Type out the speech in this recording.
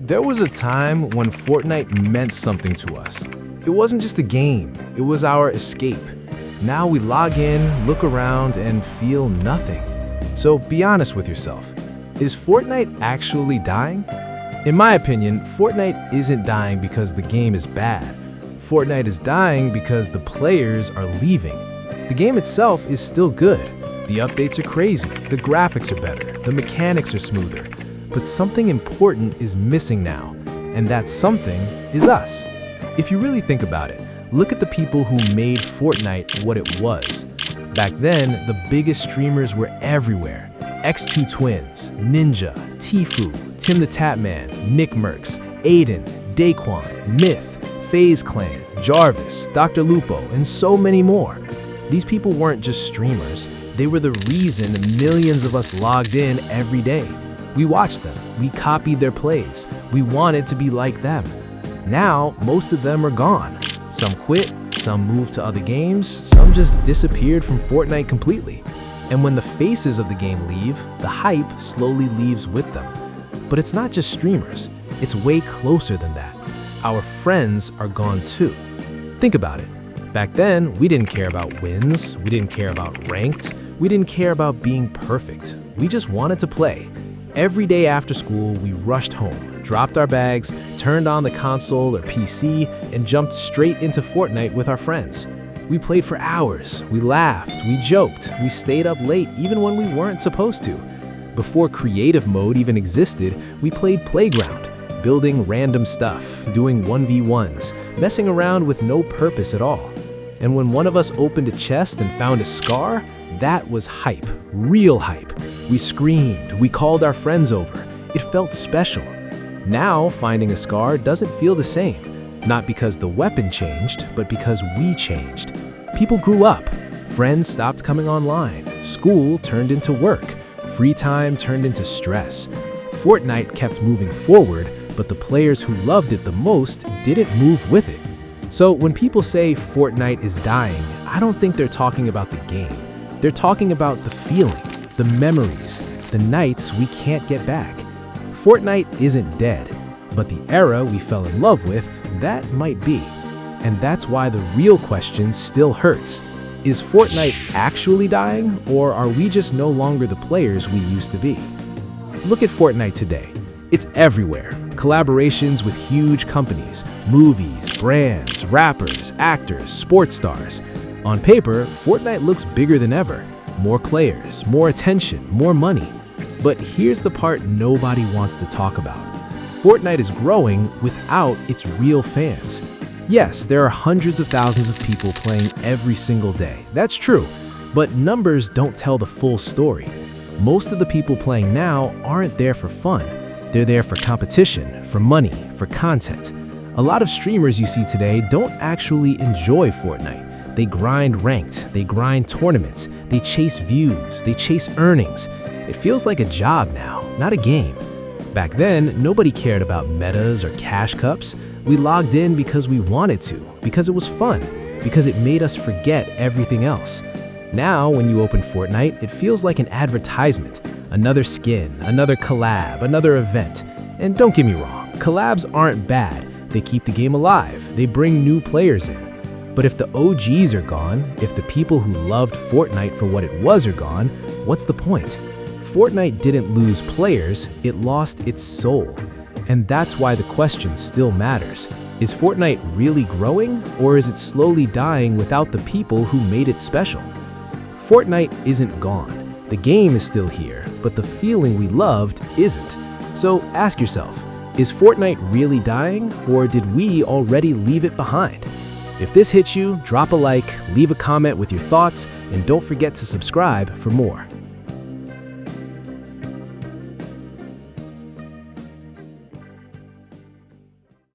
There was a time when Fortnite meant something to us. It wasn't just a game, it was our escape. Now we log in, look around, and feel nothing. So be honest with yourself. Is Fortnite actually dying? In my opinion, Fortnite isn't dying because the game is bad. Fortnite is dying because the players are leaving. The game itself is still good. The updates are crazy, the graphics are better, the mechanics are smoother. But something important is missing now, and that something is us. If you really think about it, look at the people who made Fortnite what it was. Back then, the biggest streamers were everywhere. X2 Twins, Ninja, Tfue, TimTheTatman, NickMercs, Aiden, Daquan, Myth, FaZe Clan, Jarvis, Dr. Lupo, and so many more. These people weren't just streamers, they were the reason millions of us logged in every day. We watched them, we copied their plays, we wanted to be like them. Now, most of them are gone. Some quit, some moved to other games, some just disappeared from Fortnite completely. And when the faces of the game leave, the hype slowly leaves with them. But it's not just streamers, it's way closer than that. Our friends are gone too. Think about it. Back then, we didn't care about wins, we didn't care about ranked, we didn't care about being perfect. We just wanted to play. Every day after school, we rushed home, dropped our bags, turned on the console or PC, and jumped straight into Fortnite with our friends. We played for hours, we laughed, we joked, we stayed up late even when we weren't supposed to. Before creative mode even existed, we played Playground, building random stuff, doing 1v1s, messing around with no purpose at all. And when one of us opened a chest and found a scar, that was hype, real hype. We screamed, we called our friends over. It felt special. Now, finding a scar doesn't feel the same. Not because the weapon changed, but because we changed. People grew up. Friends stopped coming online. School turned into work. Free time turned into stress. Fortnite kept moving forward, but the players who loved it the most didn't move with it. So when people say Fortnite is dying, I don't think they're talking about the game. They're talking about the feeling, the memories, the nights we can't get back. Fortnite isn't dead, but the era we fell in love with, that might be. And that's why the real question still hurts. Is Fortnite actually dying, or are we just no longer the players we used to be? Look at Fortnite today. It's everywhere. Collaborations with huge companies, movies, brands, rappers, actors, sports stars. On paper, Fortnite looks bigger than ever. More players, more attention, more money. But here's the part nobody wants to talk about. Fortnite is growing without its real fans. Yes, there are hundreds of thousands of people playing every single day. That's true, but numbers don't tell the full story. Most of the people playing now aren't there for fun. They're there for competition, for money, for content. A lot of streamers you see today don't actually enjoy Fortnite. They grind ranked, they grind tournaments, they chase views, they chase earnings. It feels like a job now, not a game. Back then, nobody cared about metas or cash cups. We logged in because we wanted to, because it was fun, because it made us forget everything else. Now, when you open Fortnite, it feels like an advertisement. Another skin, another collab, another event. And don't get me wrong, collabs aren't bad. They keep the game alive, they bring new players in. But if the OGs are gone, if the people who loved Fortnite for what it was are gone, what's the point? Fortnite didn't lose players, it lost its soul. And that's why the question still matters. Is Fortnite really growing, or is it slowly dying without the people who made it special? Fortnite isn't gone. The game is still here, but the feeling we loved isn't. So ask yourself, is Fortnite really dying, or did we already leave it behind? If this hits you, drop a like, leave a comment with your thoughts, and don't forget to subscribe for more.